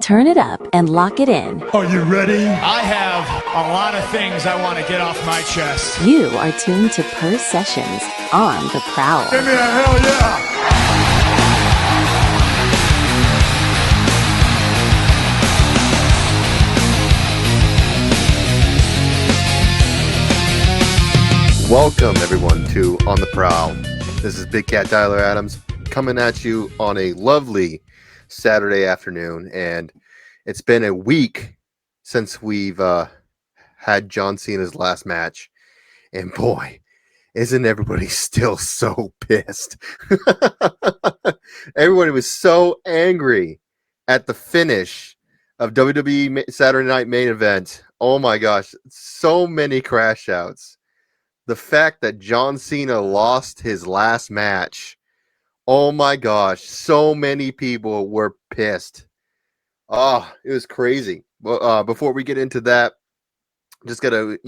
Turn it up and lock it in. Are you ready? I have a lot of things I want to get off my chest. You are tuned to Purr Sessions on the Prowl. Give me a hell yeah! Welcome everyone to On the Prowl. This is Big Cat Tyler Adams coming at you on a lovely Saturday afternoon, and it's been a week since we've had John Cena's last match, and boy, isn't everybody still so pissed. Everybody was so angry at the finish of WWE Saturday Night Main Event. Oh my gosh, so many crash outs. The fact that John Cena lost his last match, oh my gosh, so many people were pissed. Oh, it was crazy. Well, before we get into that, just gotta,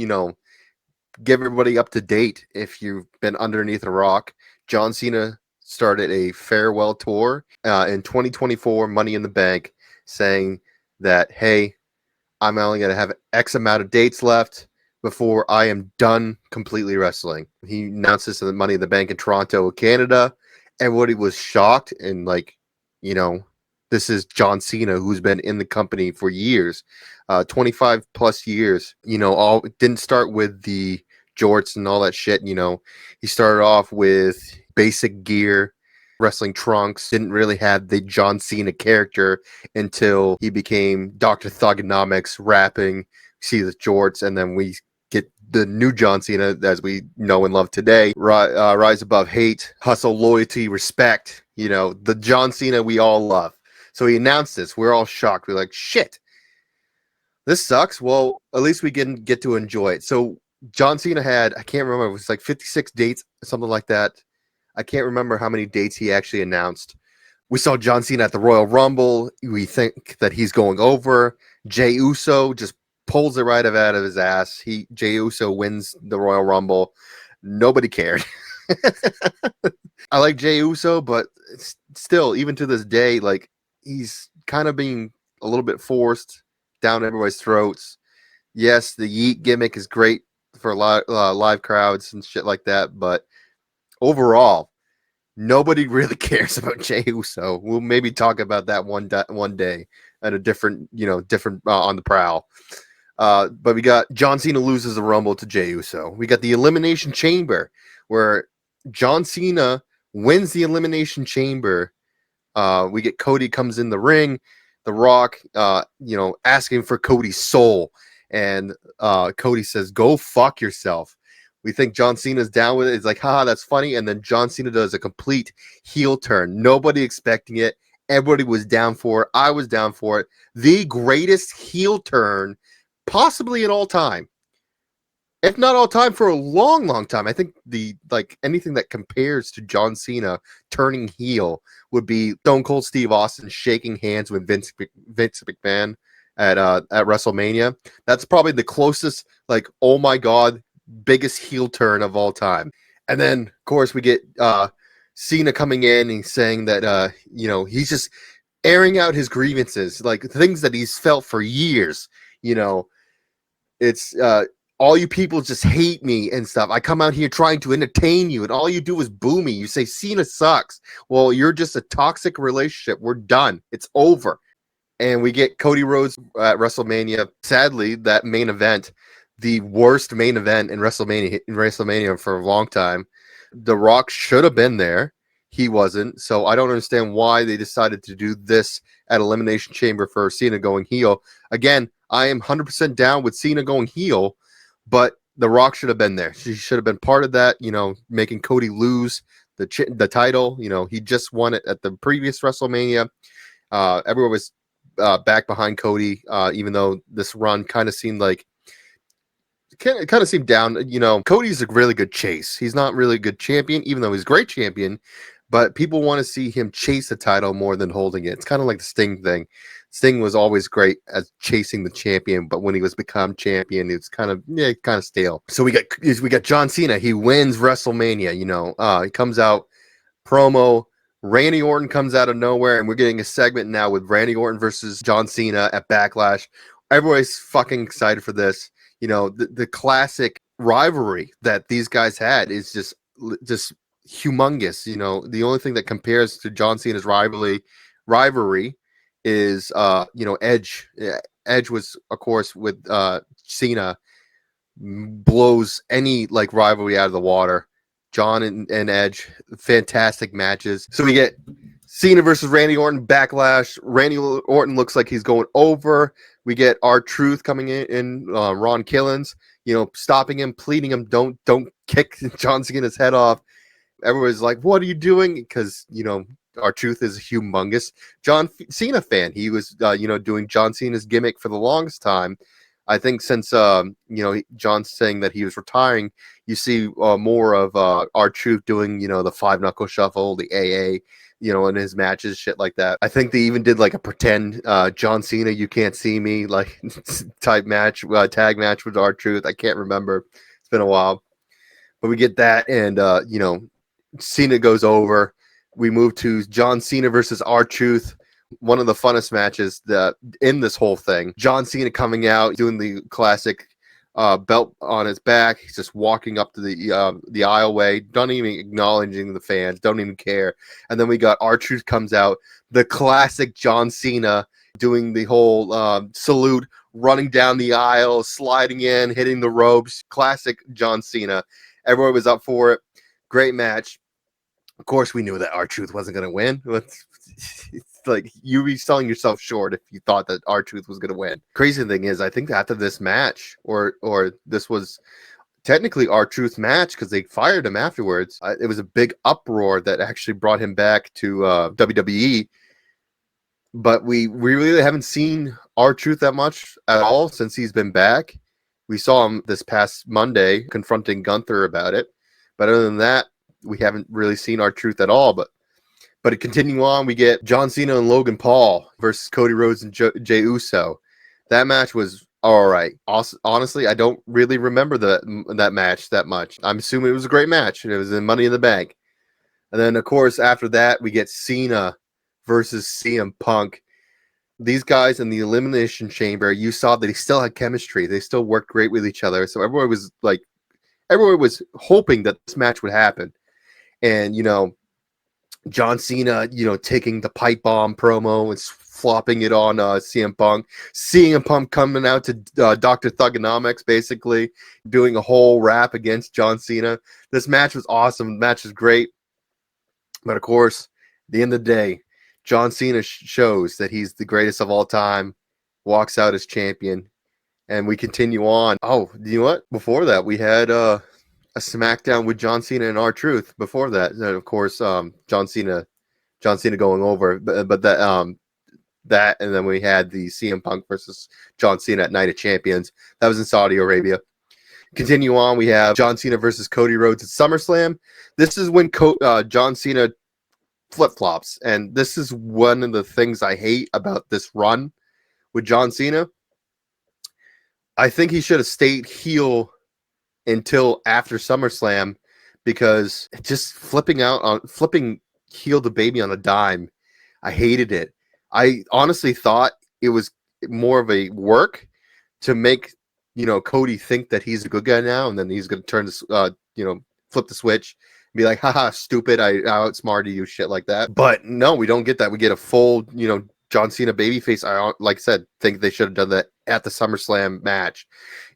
give everybody up to date. If you've been underneath a rock, John Cena started a farewell tour in 2024 Money in the Bank, saying that, hey, I'm only gonna have X amount of dates left before I am done completely wrestling. He announced this in the Money in the Bank in Toronto, Canada. Everybody was shocked, and this is John Cena, who's been in the company for years, 25 plus years. All didn't start with the jorts and all that shit. He started off with basic gear, wrestling trunks, didn't really have the John Cena character until he became Dr. Thugonomics, rapping, see the jorts, and then we get the new John Cena as we know and love today. Rise above hate, hustle, loyalty, respect. The John Cena we all love. So he announced this. We're all shocked. We're like, shit, this sucks. Well, at least we can get to enjoy it. So John Cena had, I can't remember, it was like 56 dates, something like that. I can't remember how many dates he actually announced. We saw John Cena at the Royal Rumble. We think that he's going over. Jey Uso just pulls it right out of his ass. Jey Uso wins the Royal Rumble. Nobody cared. I like Jey Uso, but still, even to this day, he's kind of being a little bit forced down everybody's throats. Yes, the Yeet gimmick is great for live crowds and shit like that, but overall, nobody really cares about Jey Uso. We'll maybe talk about that one day at a different on the Prowl. But we got John Cena loses the Rumble to Jey Uso. We got the Elimination Chamber, where John Cena wins the Elimination Chamber. We get Cody comes in the ring, The Rock, asking for Cody's soul. And Cody says, go fuck yourself. We think John Cena's down with it. It's like, haha, that's funny. And then John Cena does a complete heel turn. Nobody expecting it. Everybody was down for it. I was down for it. The greatest heel turn possibly in all time. If not all time, for a long, long time. I think anything that compares to John Cena turning heel would be Stone Cold Steve Austin shaking hands with Vince McMahon at WrestleMania. That's probably the closest, oh my God, biggest heel turn of all time. And then, of course, we get Cena coming in and saying that, he's just airing out his grievances, things that he's felt for years. It's all you people just hate me and stuff. I come out here trying to entertain you, and all you do is boo me. You say Cena sucks. Well, you're just a toxic relationship. We're done. It's over. And we get Cody Rhodes at WrestleMania. Sadly, that main event, the worst main event in WrestleMania for a long time. The Rock should have been there. He wasn't. So I don't understand why they decided to do this at Elimination Chamber for Cena going heel. Again, I am 100% down with Cena going heel, but The Rock should have been there. She should have been part of that, making Cody lose the title. He just won it at the previous WrestleMania. Everyone was back behind Cody, even though this run kind of seemed down. Cody's a really good chase. He's not really a good champion, even though he's a great champion, but people want to see him chase the title more than holding it. It's kind of like the Sting thing. Sting was always great at chasing the champion, but when he was become champion, it's kind of stale. So we got John Cena. He wins WrestleMania. He comes out, promo, Randy Orton comes out of nowhere, and we're getting a segment now with Randy Orton versus John Cena at Backlash. Everybody's fucking excited for this. You know, the classic rivalry that these guys had is just humongous. You know, the only thing that compares to John Cena's rivalry is Edge. Yeah, Edge was, of course, with Cena, blows any like rivalry out of the water. John and Edge, fantastic matches. So we get Cena versus Randy Orton, Backlash. Randy Orton looks like he's going over. We get R-Truth coming in Ron Killens, stopping him, pleading him, don't kick John Cena's head off. Everybody's like, what are you doing? Because, R-Truth is a humongous John Cena fan. He was, doing John Cena's gimmick for the longest time. I think since, John's saying that he was retiring, you see more of R-Truth doing, the 5-knuckle shuffle, the AA, in his matches, shit like that. I think they even did like a pretend John Cena, you can't see me, like type match, tag match with R-Truth. I can't remember. It's been a while. But we get that, and, Cena goes over. We move to John Cena versus R-Truth. One of the funnest matches in this whole thing. John Cena coming out, doing the classic belt on his back. He's just walking up to the aisleway, not even acknowledging the fans, don't even care. And then we got R-Truth comes out, the classic John Cena doing the whole salute, running down the aisle, sliding in, hitting the ropes. Classic John Cena. Everyone was up for it. Great match. Of course, we knew that R-Truth wasn't going to win. It's like you be selling yourself short if you thought that R-Truth was going to win. Crazy thing is, I think after this match, or this was technically R-Truth's match because they fired him afterwards. It was a big uproar that actually brought him back to WWE. But we really haven't seen R-Truth that much at all since he's been back. We saw him this past Monday confronting Gunther about it. But other than that, we haven't really seen R-Truth at all. But to continue on, we get John Cena and Logan Paul versus Cody Rhodes and Jey Uso. That match was all right. Honestly, I don't really remember that match that much. I'm assuming it was a great match, and it was in Money in the Bank. And then, of course, after that, we get Cena versus CM Punk. These guys in the Elimination Chamber, you saw that they still had chemistry. They still worked great with each other. So everyone was hoping that this match would happen. And, John Cena, taking the pipe bomb promo and flopping it on CM Punk. CM Punk coming out to Dr. Thugonomics, basically doing a whole rap against John Cena. This match was awesome. The match is great. But, of course, at the end of the day, John Cena shows that he's the greatest of all time, walks out as champion, and we continue on. Oh, you know what? Before that, we had a SmackDown with John Cena and R-Truth. Before that, and of course, John Cena going over, but that, and then we had the CM Punk versus John Cena at Night of Champions. That was in Saudi Arabia. Continue on, we have John Cena versus Cody Rhodes at SummerSlam. This is when John Cena flip-flops, and this is one of the things I hate about this run with John Cena. I think he should have stayed heel until after SummerSlam, because just flipping heel to baby on a dime, I hated it. I honestly thought it was more of a work to make Cody think that he's a good guy now, and then he's going to turn this flip the switch and be like, haha, stupid, I outsmarted you, shit like that. But no, we don't get that. We get a full John Cena babyface. I, like I said, think they should have done that at the SummerSlam match.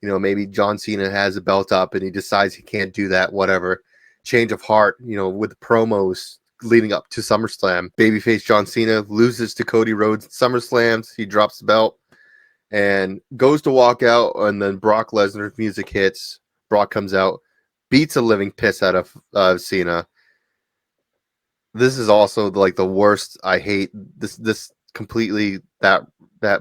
Maybe John Cena has a belt up and he decides he can't do that, whatever. Change of heart, with the promos leading up to SummerSlam. Babyface John Cena loses to Cody Rhodes at SummerSlam. He drops the belt and goes to walk out, and then Brock Lesnar's music hits. Brock comes out, beats a living piss out of Cena. This is also like the worst. I hate this completely. That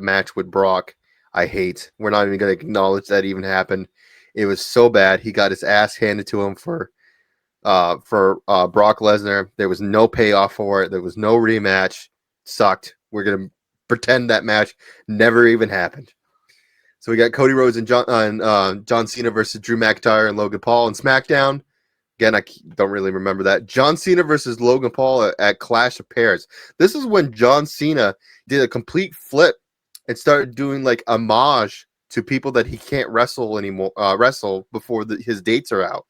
match with Brock, I hate. We're not even going to acknowledge that even happened. It was so bad. He got his ass handed to him for Brock Lesnar. There was no payoff for it. There was no rematch. Sucked. We're going to pretend that match never even happened. So we got Cody Rhodes and John Cena versus Drew McIntyre and Logan Paul in SmackDown. Again, don't really remember that. John Cena versus Logan Paul at Clash of Pairs. This is when John Cena did a complete flip and started doing like homage to people that he can't wrestle anymore, wrestle before his dates are out.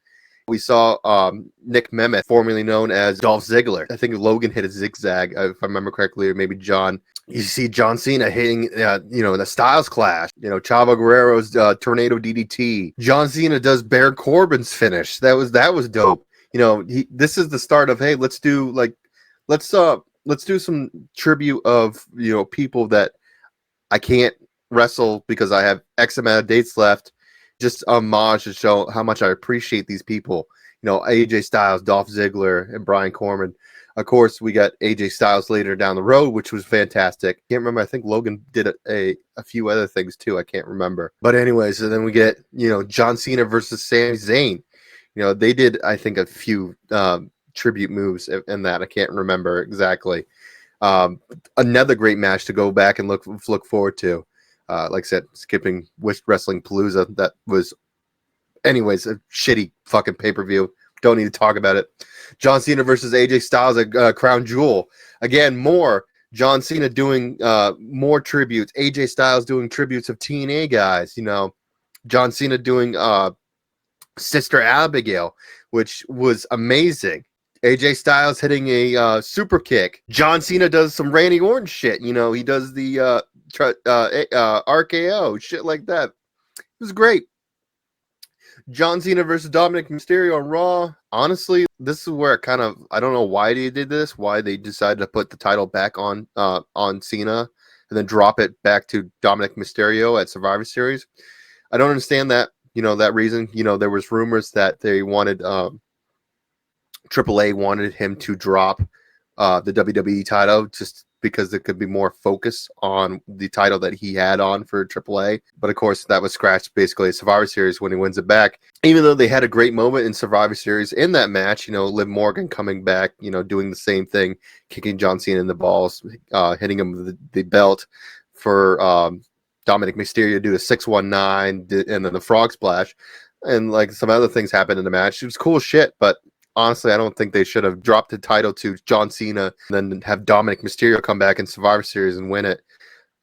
We saw Nick Nemeth, formerly known as Dolph Ziggler. I think Logan hit a zigzag, if I remember correctly, or maybe John. You see John Cena hitting, the Styles Clash. Chavo Guerrero's Tornado DDT. John Cena does Baron Corbin's finish. That was dope. This is the start of, hey, let's do some tribute of people that I can't wrestle because I have X amount of dates left. Just homage to show how much I appreciate these people. AJ Styles, Dolph Ziggler, and Brian Corbin. Of course, we got AJ Styles later down the road, which was fantastic. Can't remember. I think Logan did a few other things too. I can't remember. But anyways, and then we get John Cena versus Sami Zayn. They did, I think, a few tribute moves in that. I can't remember exactly. Another great match to go back and look forward to. Like I said, skipping Wrestling Palooza. That was, anyways, a shitty fucking pay-per-view. Don't need to talk about it. John Cena versus AJ Styles at Crown Jewel. Again, more John Cena doing more tributes. AJ Styles doing tributes of TNA guys. John Cena doing Sister Abigail, which was amazing. AJ Styles hitting a super kick. John Cena does some Randy Orton shit. He does the RKO, shit like that. It was great. John Cena versus Dominic Mysterio on Raw. Honestly, this is where I don't know why they did this, why they decided to put the title back on Cena and then drop it back to Dominic Mysterio at Survivor Series. I don't understand that, that reason. There was rumors that they wanted, AAA wanted him to drop the WWE title just because there could be more focus on the title that he had on for AAA. But of course, that was scratched basically at Survivor Series when he wins it back. Even though they had a great moment in Survivor Series in that match, Liv Morgan coming back, doing the same thing, kicking John Cena in the balls, hitting him with the belt for Dominic Mysterio to do a 619 and then the frog splash. And like some other things happened in the match. It was cool shit, but honestly, I don't think they should have dropped the title to John Cena and then have Dominic Mysterio come back in Survivor Series and win it.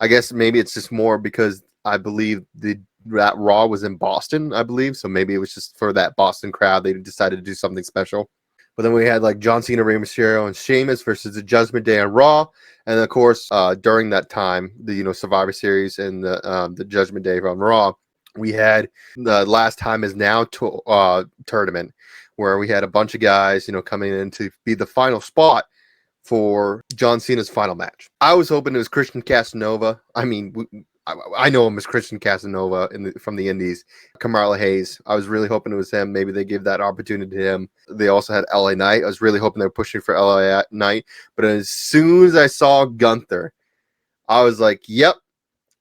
I guess maybe it's just more because I believe that Raw was in Boston, I believe. So maybe it was just for that Boston crowd. They decided to do something special. But then we had like John Cena, Rey Mysterio, and Sheamus versus the Judgment Day on Raw. And of course, during that time, the Survivor Series and the Judgment Day on Raw, we had the Last Time Is Now tournament, where we had a bunch of guys, coming in to be the final spot for John Cena's final match. I was hoping it was Christian Casanova. I mean, I know him as Christian Casanova from the Indies. Kamala Hayes. I was really hoping it was him. Maybe they gave that opportunity to him. They also had LA Knight. I was really hoping they were pushing for LA Knight. But as soon as I saw Gunther, I was like, yep,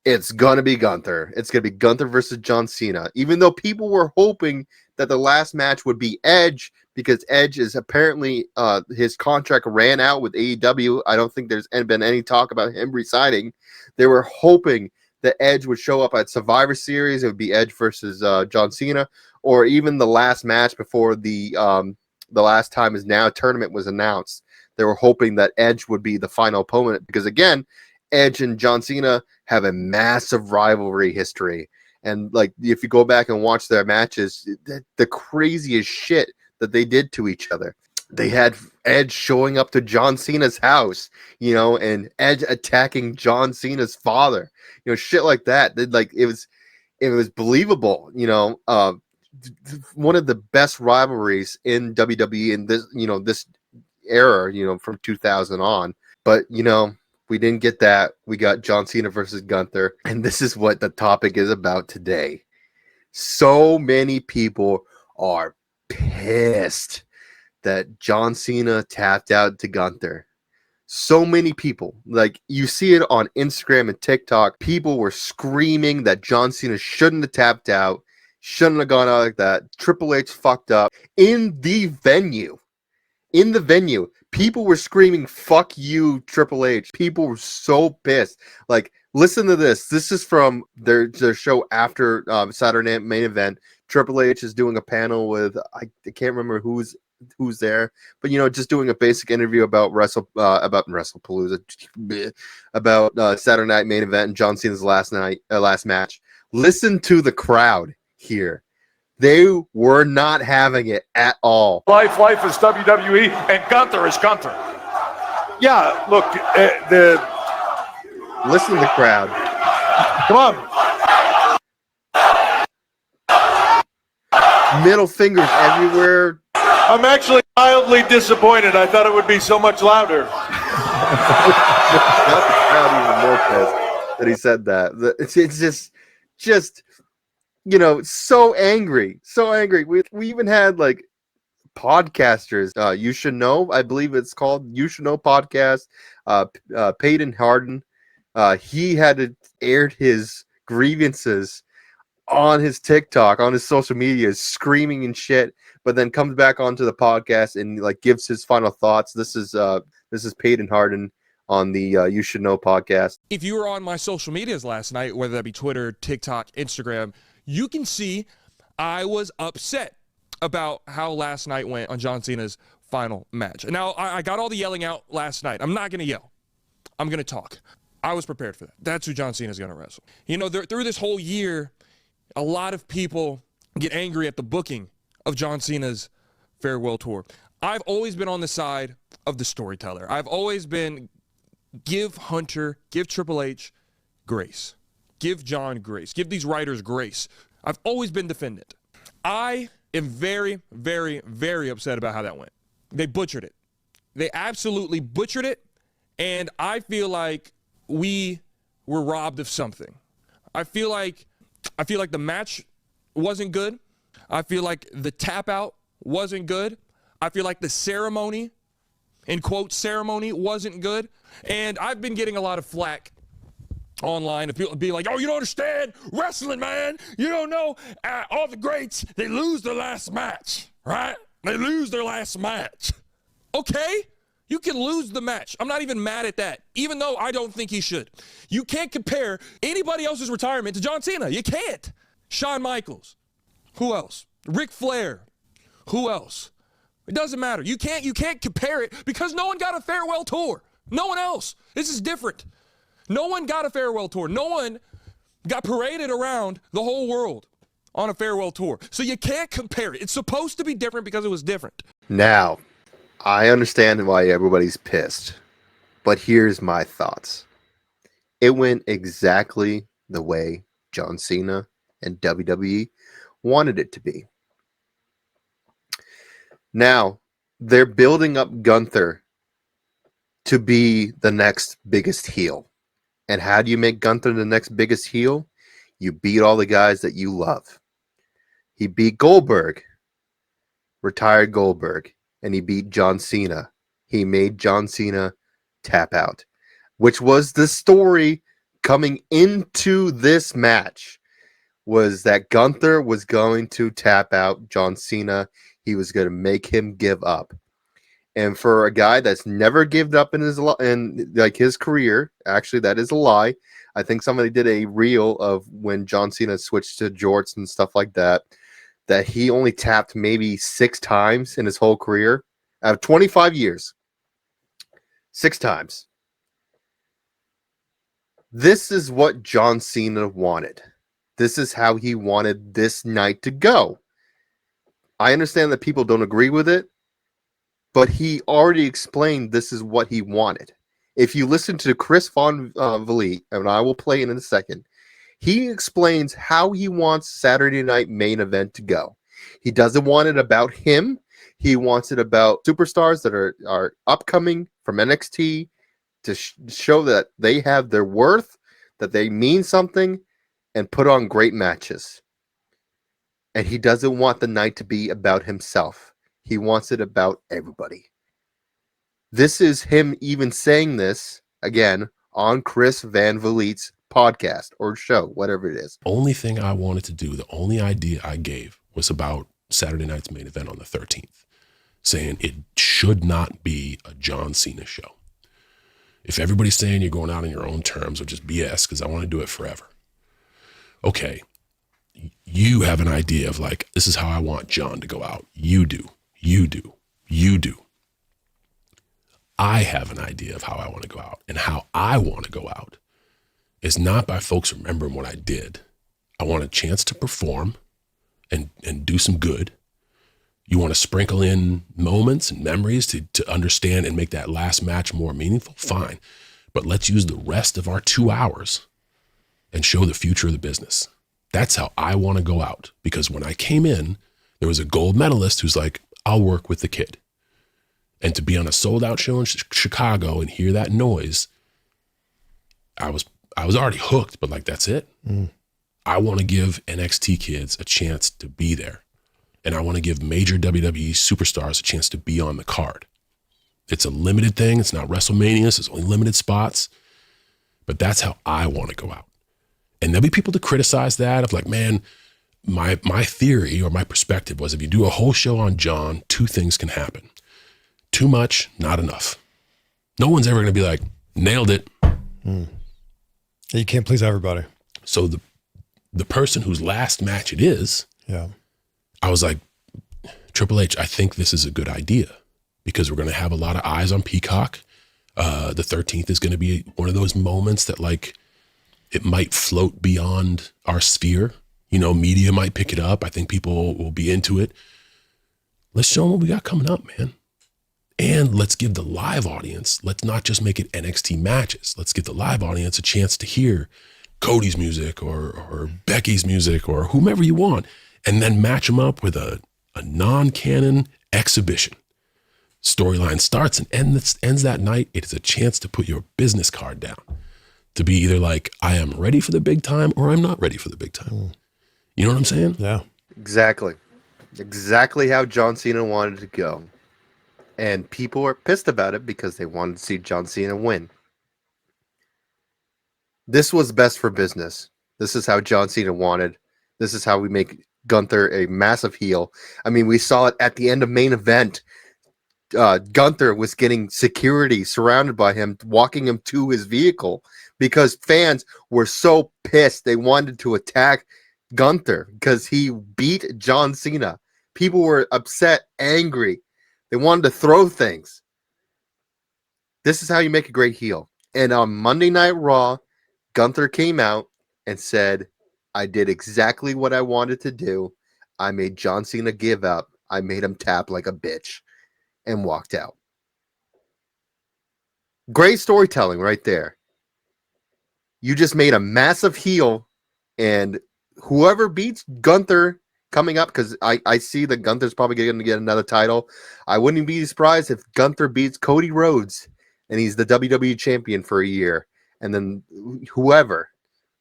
it's going to be Gunther. It's going to be Gunther versus John Cena. Even though people were hoping that the last match would be Edge, because Edge is apparently his contract ran out with AEW. I don't think there's been any talk about him resigning. They were hoping that Edge would show up at Survivor Series. It would be Edge versus John Cena, or even the last match before the Last Time Is Now tournament was announced. They were hoping that Edge would be the final opponent because, again, Edge and John Cena have a massive rivalry history. And like, if you go back and watch their matches, the craziest shit that they did to each other. They had Edge showing up to John Cena's house, and Edge attacking John Cena's father, shit like that. Like it was believable, one of the best rivalries in WWE in this, this era, from 2000 on. But, we didn't get that. We got John Cena versus Gunther. And this is what the topic is about today. So many people are pissed that John Cena tapped out to Gunther. So many people. Like, you see it on Instagram and TikTok. People were screaming that John Cena shouldn't have tapped out. Shouldn't have gone out like that. Triple H fucked up. In the venue, people were screaming, "Fuck you, Triple H." People were so pissed. Like, listen to this. This is from their show after Saturday Night Main Event. Triple H is doing a panel with I can't remember who's there, but just doing a basic interview about WrestlePalooza, about Saturday Night Main Event and John Cena's last match. Listen to the crowd here. They were not having it at all. Life is WWE, and Gunther is Gunther. Yeah, look, Listen to the crowd. Come on. Middle fingers everywhere. I'm actually mildly disappointed. I thought it would be so much louder. Got the crowd even more pissed that he said that. It's just so angry. We even had like podcasters. You Should Know, I believe it's called You Should Know podcast. Peyton Harden. He had to aired his grievances on his TikTok, on his social media, screaming and shit, but then comes back onto the podcast and like gives his final thoughts. This is Peyton Harden on the You Should Know podcast. If you were on my social medias last night, whether that be Twitter, TikTok, Instagram, you can see I was upset about how last night went on John Cena's final match. Now, I got all the yelling out last night. I'm not going to yell. I'm going to talk. I was prepared for that. That's who John Cena is going to wrestle. Through this whole year, a lot of people get angry at the booking of John Cena's farewell tour. I've always been on the side of the storyteller. I've always been give Hunter, give Triple H grace. Give John grace. Give these writers grace. I've always been defendant. I am very, very, very upset about how that went. They butchered it. They absolutely butchered it, and I feel like we were robbed of something. I feel like the match wasn't good. I feel like the tap out wasn't good. I feel like the ceremony, in quote, ceremony wasn't good. And I've been getting a lot of flack online of people being like, oh, you don't understand wrestling, man. You don't know all the greats, they lose their last match, right? They lose their last match. Okay, you can lose the match. I'm not even mad at that, even though I don't think he should. You can't compare anybody else's retirement to John Cena. You can't. Shawn Michaels. Who else? Ric Flair. Who else? It doesn't matter. You can't compare it because no one got a farewell tour. No one else. This is different. No one got a farewell tour. No one got paraded around the whole world on a farewell tour. So you can't compare it. It's supposed to be different because it was different. Now, I understand why everybody's pissed, but here's my thoughts. It went exactly the way John Cena and WWE wanted it to be. Now, they're building up Gunther to be the next biggest heel. And how do you make Gunther the next biggest heel? You beat all the guys that you love. He beat Goldberg, retired Goldberg, and he beat John Cena. He made John Cena tap out, which was the story coming into this match, was that Gunther was going to tap out John Cena. He was going to make him give up. And for a guy that's never given up in his career, actually that is a lie. I think somebody did a reel of when John Cena switched to jorts and stuff like that, that he only tapped maybe 6 times in his whole career out of 25 years. 6 times. This is what John Cena wanted. This is how he wanted this night to go. I understand that people don't agree with it, but he already explained this is what he wanted. If you listen to Chris Von Vliet, and I will play it in a second, he explains how he wants Saturday Night Main Event to go. He doesn't want it about him. He wants it about superstars that are upcoming from NXT to show that they have their worth, that they mean something, and put on great matches. And he doesn't want the night to be about himself. He wants it about everybody. This is him even saying this, again, on Chris Van Vliet's podcast or show, whatever it is. Only thing I wanted to do, the only idea I gave was about Saturday night's main event on the 13th, saying it should not be a John Cena show. If everybody's saying you're going out on your own terms, or just BS, because I want to do it forever. Okay, you have an idea of like, this is how I want John to go out. You do. I have an idea of how I want to go out, and how I want to go out is not by folks remembering what I did. I want a chance to perform and do some good. You want to sprinkle in moments and memories to understand and make that last match more meaningful? Fine. But let's use the rest of our 2 hours and show the future of the business. That's how I want to go out. Because when I came in, there was a gold medalist who's like, I'll work with the kid. And to be on a sold out show in Chicago and hear that noise, I was already hooked, but like, that's it. I want to give NXT kids a chance to be there. And I want to give major WWE superstars a chance to be on the card. It's a limited thing. It's not WrestleMania. It's only limited spots. But that's how I want to go out. And there'll be people to criticize that of like, man, my theory or my perspective was if you do a whole show on John, 2 things can happen. Too much, not enough. No one's ever going to be like, nailed it. You can't please everybody. So the person whose last match it is, I was like, Triple H, I think this is a good idea because we're going to have a lot of eyes on Peacock. The 13th is going to be one of those moments that like, it might float beyond our sphere. You know, media might pick it up. I think people will be into it. Let's show them what we got coming up, man. And let's give the live audience, let's not just make it NXT matches. Let's give the live audience a chance to hear Cody's music or Becky's music or whomever you want, and then match them up with a non-canon exhibition. Storyline starts and ends that night. It is a chance to put your business card down. To be either like, I am ready for the big time or I'm not ready for the big time. You know what I'm saying? Yeah. Exactly how John Cena wanted to go. And people are pissed about it because they wanted to see John Cena win. This was best for business. This is how John Cena wanted. This is how we make Gunther a massive heel. I mean, we saw it at the end of main event. Gunther was getting security surrounded by him, walking him to his vehicle because fans were so pissed. They wanted to attack Gunther because he beat John Cena. People were upset, angry. They wanted to throw things. This is how you make a great heel. And on Monday Night Raw, Gunther came out and said, I did exactly what I wanted to do. I made John Cena give up. I made him tap like a bitch and walked out. Great storytelling right there. You just made a massive heel, and whoever beats Gunther coming up, because I see that Gunther's probably going to get another title. I wouldn't be surprised if Gunther beats Cody Rhodes and he's the WWE champion for a year. And then whoever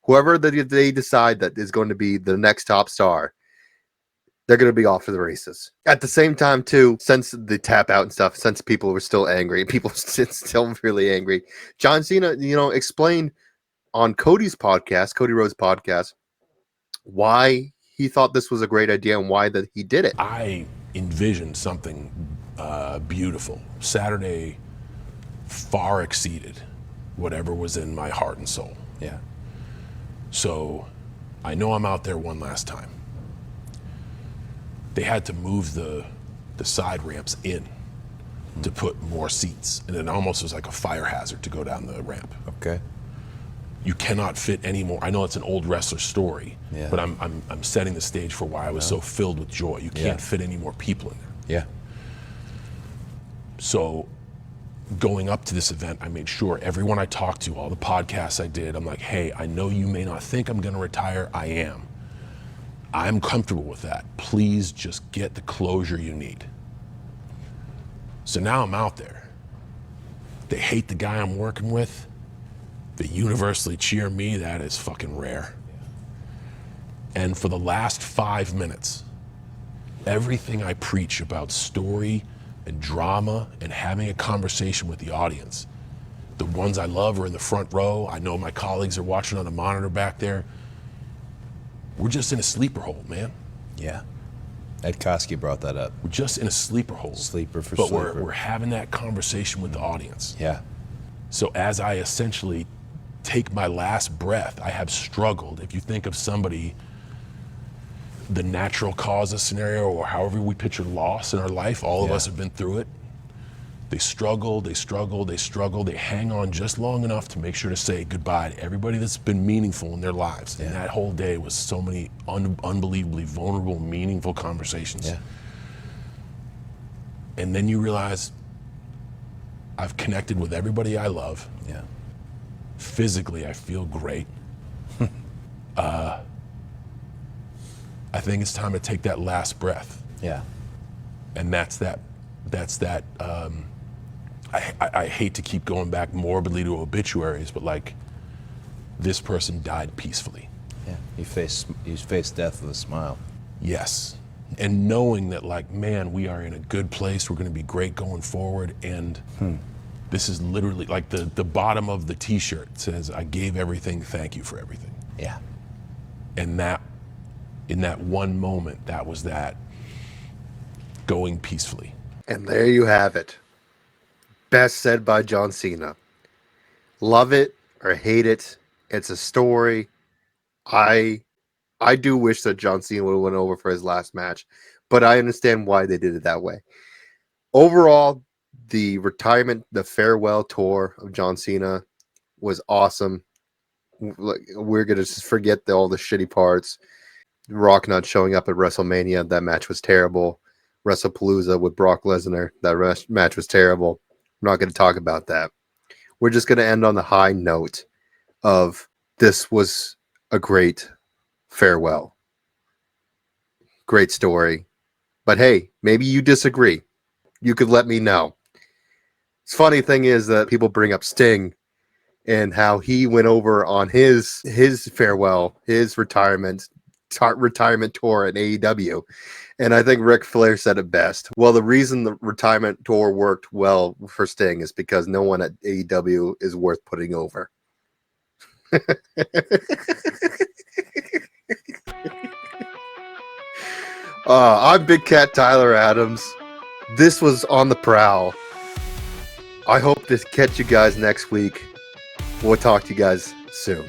that they decide that is going to be the next top star, they're going to be off to the races. At the same time, too, since the tap out and stuff, since people were still angry, people still really angry, John Cena, explained on Cody Rhodes' podcast, why he thought this was a great idea and why that he did it. I envisioned something beautiful. Saturday far exceeded whatever was in my heart and soul. Yeah. So I know I'm out there one last time. They had to move the side ramps in to put more seats, and it almost was like a fire hazard to go down the ramp. Okay. You cannot fit anymore. I know it's an old wrestler story, but I'm setting the stage for why I was so filled with joy. You can't fit any more people in there. Yeah. So going up to this event, I made sure everyone I talked to, all the podcasts I did, I'm like, hey, I know you may not think I'm gonna retire. I am. I'm comfortable with that. Please just get the closure you need. So now I'm out there. They hate the guy I'm working with. They universally cheer me. That is fucking rare. And for the last 5 minutes, everything I preach about story and drama and having a conversation with the audience, the ones I love are in the front row. I know my colleagues are watching on a monitor back there. We're just in a sleeper hold, man. Yeah. Ed Koski brought that up. We're just in a sleeper hold. Sleeper for but sleeper. But we're having that conversation with the audience. Yeah. So as I essentially take my last breath, I have struggled. If you think of somebody the natural causes scenario, or however we picture loss in our life. All of us have been through it. They struggle, they struggle, they struggle. They hang on just long enough to make sure to say goodbye to everybody that's been meaningful in their lives. And that whole day was so many unbelievably vulnerable, meaningful conversations. Yeah. And then you realize I've connected with everybody I love. Yeah. Physically, I feel great. I think it's time to take that last breath. Yeah. And that's that. I hate to keep going back morbidly to obituaries, but like, this person died peacefully. Yeah. He faced death with a smile. Yes. And knowing that, like, man, we are in a good place. We're going to be great going forward. And this is literally like the bottom of the T-shirt says, "I gave everything. Thank you for everything." Yeah. And that, in that one moment, that was that going peacefully. And there you have it. Best said by John Cena. Love it or hate it, it's a story. I do wish that John Cena would have went over for his last match, but I understand why they did it that way. Overall, the farewell tour of John Cena was awesome. We're going to just forget all the shitty parts. Rock not showing up at WrestleMania, that match was terrible. WrestlePalooza with Brock Lesnar, that match was terrible. I'm not going to talk about that. We're just going to end on the high note of this was a great farewell. Great story. But hey, maybe you disagree. You could let me know. The funny thing is that people bring up Sting and how he went over on his farewell, his retirement tour at AEW. And I think Ric Flair said it best. Well, the reason the retirement tour worked well for Sting is because no one at AEW is worth putting over. I'm Big Cat Tyler Adams. This was On the Prowl. I hope to catch you guys next week. We'll talk to you guys soon.